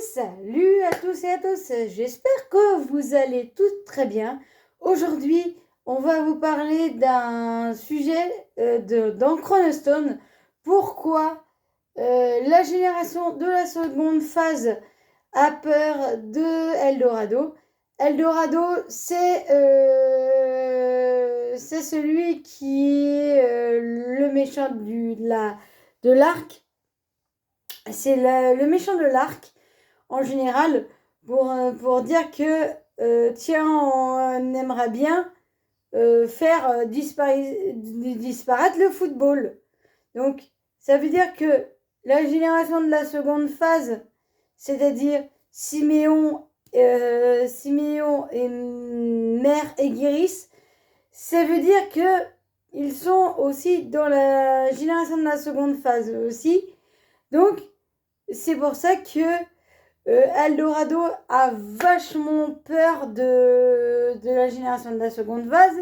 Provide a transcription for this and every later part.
Salut à tous et à tous, j'espère que vous allez tous très bien. Aujourd'hui, on va vous parler d'un sujet dans Chronostone. Pourquoi la génération de la seconde phase a peur de Eldorado. Eldorado, c'est celui qui est le méchant de l'arc. C'est le méchant de l'arc en général pour dire que tiens, on aimerait bien faire disparaître le football. Donc, ça veut dire que la génération de la seconde phase, c'est-à-dire Siméon et Mère et Guiris, ça veut dire que ils sont aussi dans la génération de la seconde phase aussi. Donc, c'est pour ça que Eldorado a vachement peur de la génération de la seconde phase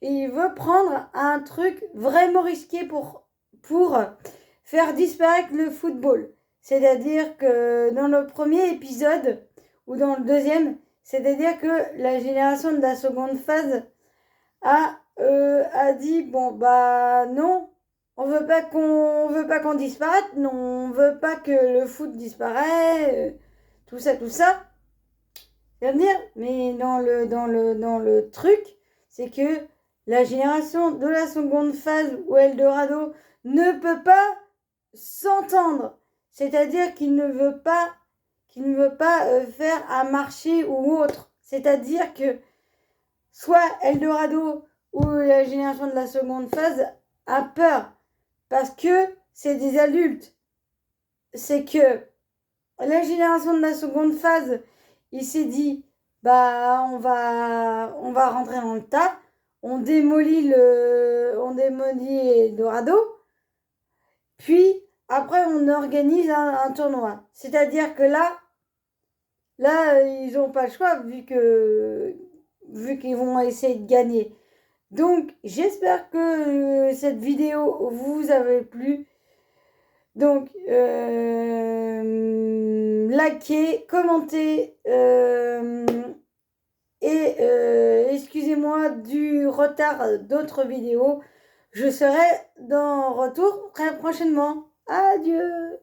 et il veut prendre un truc vraiment risqué pour faire disparaître le football. C'est-à-dire que dans le premier épisode ou dans le deuxième, c'est-à-dire que la génération de la seconde phase a dit bon bah non, on veut pas qu'on disparaisse, non, on veut pas que le foot disparaisse, tout ça. Je veux dire, mais dans le truc, c'est que la génération de la seconde phase où Eldorado ne peut pas s'entendre. C'est-à-dire qu'il ne veut pas faire un marché ou autre. C'est-à-dire que soit Eldorado ou la génération de la seconde phase a peur parce que c'est des adultes. C'est que la génération de la seconde phase, il s'est dit bah on va rentrer dans le tas, on démolit Eldorado, puis après on organise un tournoi. C'est-à-dire que là ils n'ont pas le choix vu qu'ils vont essayer de gagner. Donc j'espère que cette vidéo vous a plu. Donc likez, commentez et excusez-moi du retard d'autres vidéos. Je serai dans retour très prochainement. Adieu.